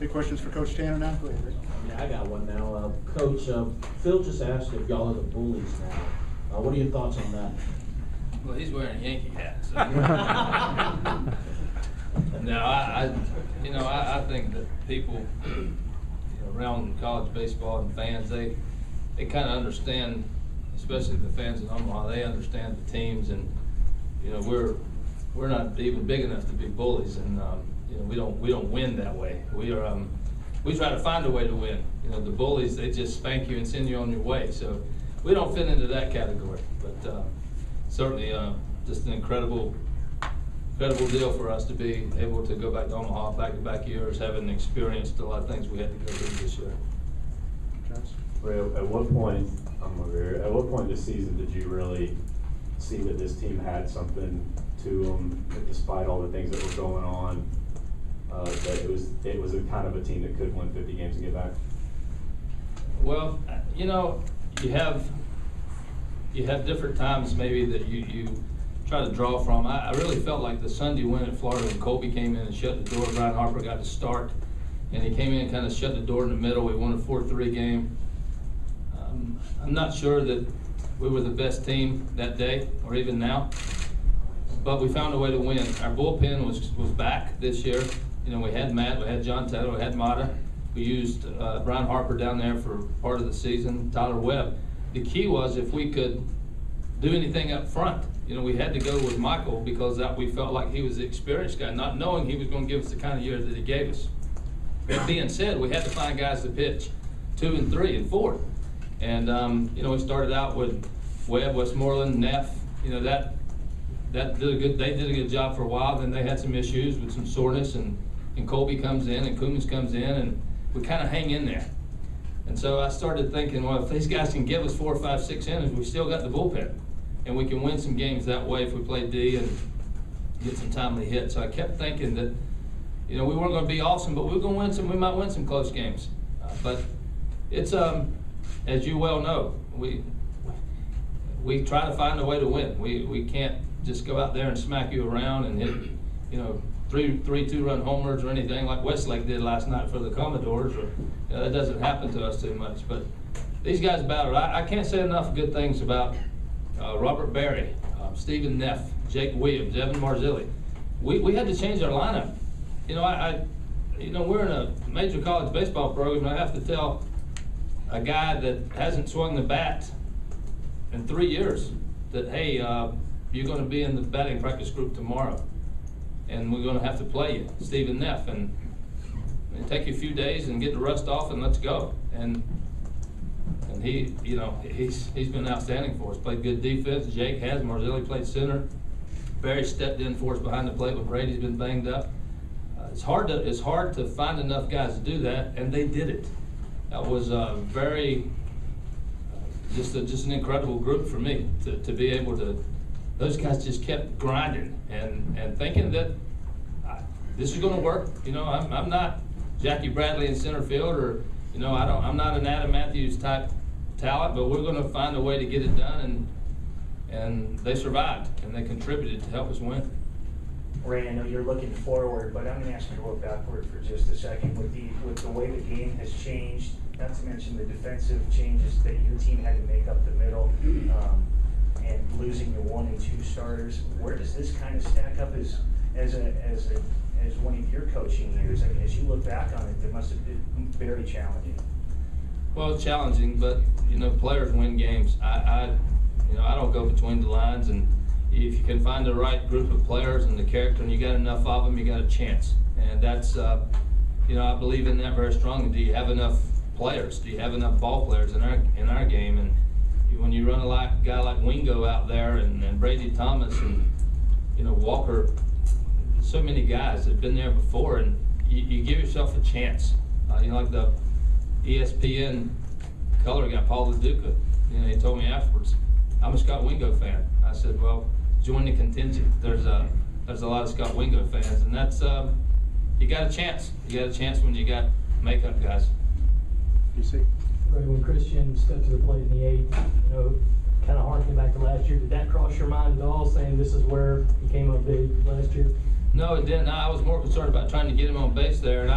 Any questions for Coach Tanner now? Go ahead, Rick. Yeah, I got one now. Coach, Phil just asked if y'all are the bullies now. What are your thoughts on that? Well, he's wearing a Yankee hat. So. No, I think that people around college baseball and fans, they kind of understand, especially the fans in Omaha. They understand the teams, and we're not even big enough to be bullies, and we don't win that way. We try to find a way to win. The bullies, they just spank you and send you on your way. So we don't fit into that category. But certainly, just an incredible deal for us to be able to go back to Omaha back-to-back years, having experienced a lot of things we had to go through this year. Ray, at what point, at what point this season did you really see that this team had something to them, that despite all the things that were going on, that it was a kind of a team that could win 50 games and get back? Well, you have different times maybe that you try to draw from. I really felt like the Sunday win at Florida when Colby came in and shut the door. Brian Harper got to start, and he came in and kind of shut the door in the middle. We won a 4-3 game. I'm not sure that we were the best team that day or even now, but we found a way to win. Our bullpen was back this year. We had Matt, we had John Taylor, we had Mata. We used Brian Harper down there for part of the season, Tyler Webb. The key was if we could do anything up front. We had to go with Michael because we felt like he was the experienced guy, not knowing he was going to give us the kind of year that he gave us. That being said, we had to find guys to pitch 2 and 3 and 4. And we started out with Webb, Westmoreland, Neff. That they did a good job for a while. Then they had some issues with some soreness, and Colby comes in and Coombs comes in, and we kind of hang in there. And so I started thinking, well, if these guys can give us 4, 5, 6 innings, we still got the bullpen, and we can win some games that way if we play D and get some timely hits. So I kept thinking that, we weren't going to be awesome, but we might win some close games. But it's as you well know, we try to find a way to win. We can't just go out there and smack you around and hit, 3 2-run homers or anything like Westlake did last night for the Commodores. Or that doesn't happen to us too much. But these guys battled. I can't say enough good things about Robert Berry, Stephen Neff, Jake Williams, Evan Marzilli. We had to change our lineup. We're in a major college baseball program, and I have to tell a guy that hasn't swung the bat in 3 years that, hey, you're going to be in the batting practice group tomorrow, and we're going to have to play you, Stephen Neff, and take you a few days and get the rust off, and let's go. And he, he's been outstanding for us. Played good defense. Jake has. Marzilli played center. Barry stepped in for us behind the plate when Brady's been banged up. It's hard to find enough guys to do that, and they did it. That was just an incredible group for me to be able to. Those guys just kept grinding and thinking that this is going to work. I'm not Jackie Bradley in center field, or I'm not an Adam Matthews type talent, but we're going to find a way to get it done, and they survived and they contributed to help us win. Ray, I know you're looking forward, but I'm going to ask you to look backward for just a second. With the way the game has changed, not to mention the defensive changes that your team had to make up the middle, and losing your 1 and 2 starters, where does this kind of stack up as one of your coaching years? I mean, as you look back on it, it must have been very challenging. Well, it's challenging, but players win games. I don't go between the lines, and if you can find the right group of players and the character, and you got enough of them, you got a chance. And that's, I believe in that very strongly. Do you have enough players? Do you have enough ball players in our game? And when you run a guy like Wingo out there, and Brady Thomas, and Walker, so many guys that have been there before, and you give yourself a chance. Like the ESPN color guy, Paul LaDuca. He told me afterwards, I'm a Scott Wingo fan. I said, well, join the contingent. There's a lot of Scott Wingo fans, and that's you got a chance. You got a chance when you got makeup guys. You see? Right, when Christian stepped to the plate in the 8th, kind of harkening back to last year, did that cross your mind at all, saying this is where he came up big last year? No, it didn't. I was more concerned about trying to get him on base there, and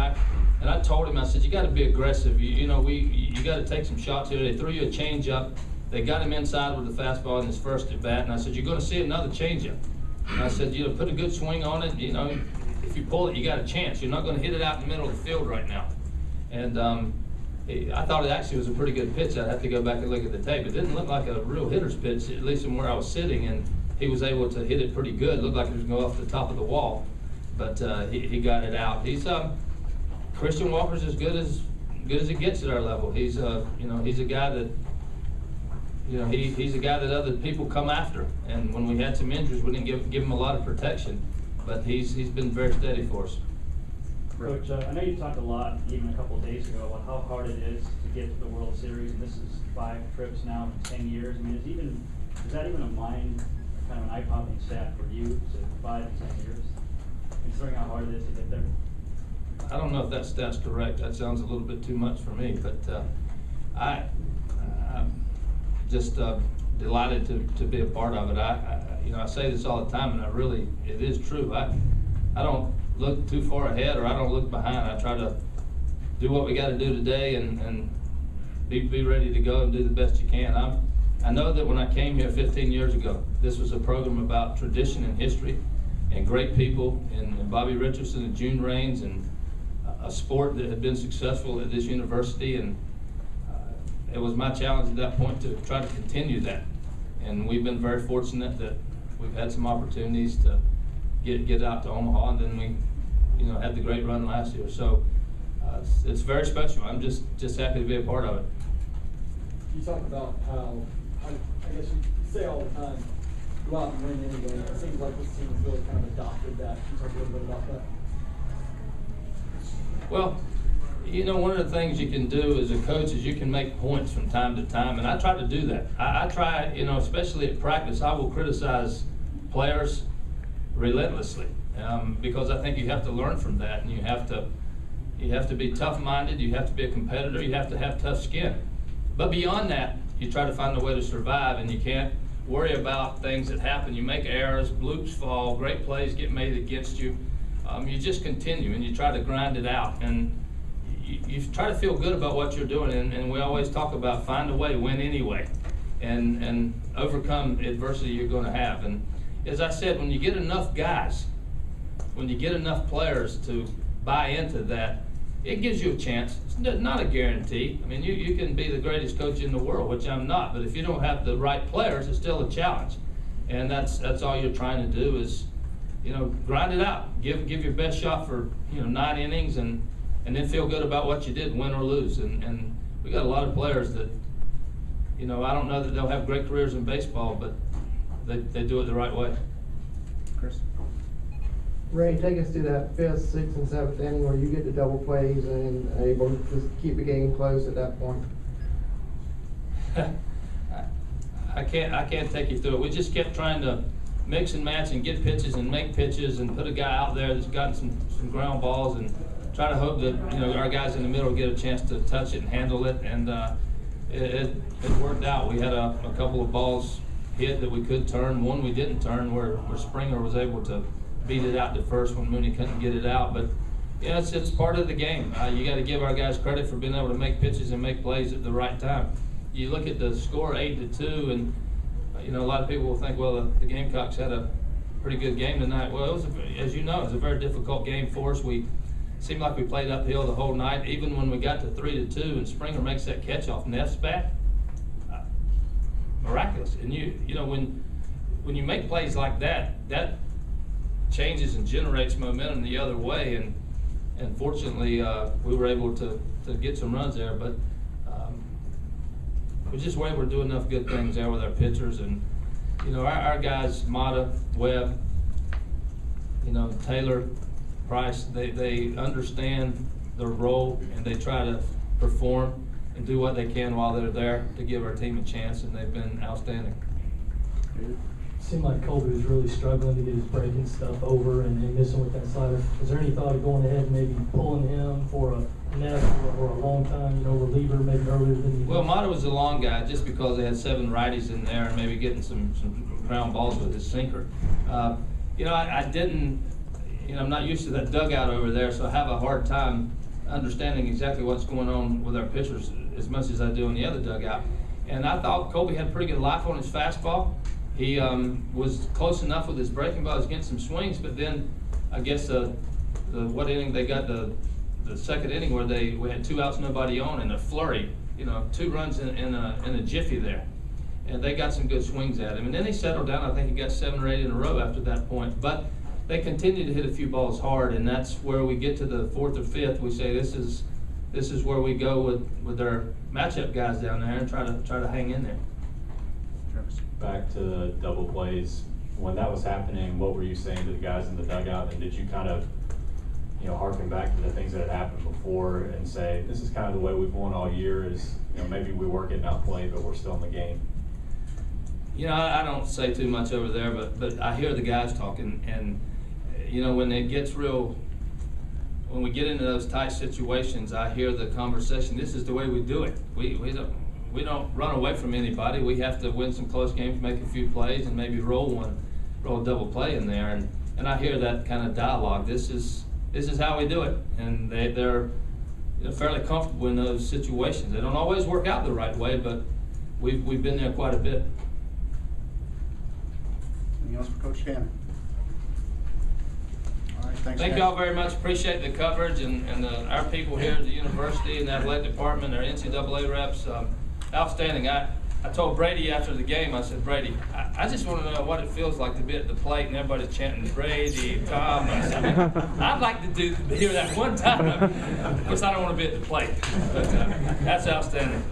And I told him, I said, you gotta be aggressive. You gotta take some shots here. They threw you a changeup. They got him inside with the fastball in his first at bat, and I said, you're gonna see another changeup. And I said, put a good swing on it. If you pull it, you got a chance. You're not gonna hit it out in the middle of the field right now. And I thought it actually was a pretty good pitch. I'd have to go back and look at the tape. It didn't look like a real hitter's pitch, at least from where I was sitting, and he was able to hit it pretty good. It looked like it was going off the top of the wall, but he got it out. He's Christian Walker's as good as it gets at our level. He's he's a guy that he's a guy that other people come after. And when we had some injuries, we didn't give him a lot of protection, but he's been very steady for us. Coach, I know you talked a lot, even a couple of days ago, about how hard it is to get to the World Series, and this is 5 trips now in 10 years. I mean, is that even a mind, kind of an eye-popping stat for you, to 5 and 10 years, considering how hard it is to get there? I don't know if that stat's correct. That sounds a little bit too much for me, but I'm just delighted to be a part of it. I say this all the time, and it is true. I don't look too far ahead, or I don't look behind. I try to do what we got to do today and be ready to go and do the best you can. I know that when I came here 15 years ago, this was a program about tradition and history and great people, and Bobby Richardson and June Raines, and a sport that had been successful at this university, and it was my challenge at that point to try to continue that. And we've been very fortunate that we've had some opportunities to get out to Omaha, and then we had the great run last year. So it's very special. I'm just happy to be a part of it. You talk about how, I guess you say all the time, go out and win anyway. It seems like this team has really kind of adopted that. Can you talk a little bit about that? Well, one of the things you can do as a coach is you can make points from time to time, and I try to do that. I try, especially at practice, I will criticize players relentlessly, because I think you have to learn from that, and you have to be tough-minded, you have to be a competitor, you have to have tough skin. But beyond that, you try to find a way to survive, and you can't worry about things that happen. You make errors, bloops fall, great plays get made against you. You just continue, and you try to grind it out, and you try to feel good about what you're doing, and we always talk about find a way, win anyway, and overcome adversity you're going to have. And as I said, when you get enough guys, when you get enough players to buy into that, it gives you a chance. It's not a guarantee. I mean, you can be the greatest coach in the world, which I'm not, but if you don't have the right players, it's still a challenge. And that's all you're trying to do is, grind it out. Give your best shot for 9 innings, and then feel good about what you did, win or lose. And we got a lot of players that, I don't know that they'll have great careers in baseball, but they do it the right way. Chris? Ray, take us through that 5th, 6th, and 7th inning where you get the double plays and able to keep the game close at that point. I can't take you through it. We just kept trying to mix and match and get pitches and make pitches and put a guy out there that's gotten some ground balls and try to hope that our guys in the middle get a chance to touch it and handle it. And it worked out. We had a couple of balls hit that we could turn. One we didn't turn where Springer was able to beat it out to first when Mooney couldn't get it out. But it's part of the game. You got to give our guys credit for being able to make pitches and make plays at the right time. You look at the score 8-2, and a lot of people will think, well, the Gamecocks had a pretty good game tonight. Well, as you know, it was a very difficult game for us. We seemed like we played uphill the whole night. Even when we got to 3-2, and Springer makes that catch off Neff's bat, miraculous. And when you make plays like that, that changes and generates momentum the other way. And fortunately, we were able to get some runs there. But we just were able to do enough good things there with our pitchers. And our guys, Mata, Webb, Taylor, Price, they understand their role, and they try to perform and do what they can while they're there to give our team a chance, and they've been outstanding. It seemed like Colby was really struggling to get his breaking stuff over and missing with that slider. Is there any thought of going ahead and maybe pulling him for a Neff or a long time, reliever, maybe earlier than you? Well, Mata was a long guy just because they had 7 righties in there and maybe getting some ground balls with his sinker. I didn't, I'm not used to that dugout over there, so I have a hard time understanding exactly what's going on with our pitchers as much as I do in the other dugout. And I thought Colby had pretty good life on his fastball. He was close enough with his breaking ball, he was getting some swings, but then I guess what inning they got, the second inning where we had 2 outs, nobody on, and a flurry, 2 runs in a jiffy there. And they got some good swings at him. And then he settled down. I think he got 7 or 8 in a row after that point. But they continued to hit a few balls hard, and that's where we get to the 4th or 5th. We say this is where we go with our matchup guys down there and try to hang in there. Back to the double plays, when that was happening, what were you saying to the guys in the dugout, and did you kind of, harken back to the things that had happened before and say, this is kind of the way we've won all year, is, maybe we were getting outplayed, but we're still in the game? I don't say too much over there, but I hear the guys talking, and when it gets real, when we get into those tight situations, I hear the conversation. This is the way we do it. We don't run away from anybody. We have to win some close games, make a few plays, and maybe roll a double play in there. And I hear that kind of dialogue. This is how we do it, and they're fairly comfortable in those situations. They don't always work out the right way, but we've been there quite a bit. Anything else for Coach Tanner? All right, thanks. Thank you all very much. Appreciate the coverage and our people here at the university and the athletic department, our NCAA reps. Outstanding. I told Brady after the game, I said, Brady, I just want to know what it feels like to be at the plate and everybody's chanting Brady, Tom. I said, I'd like to hear that one time. Of course, I don't want to be at the plate, but that's outstanding.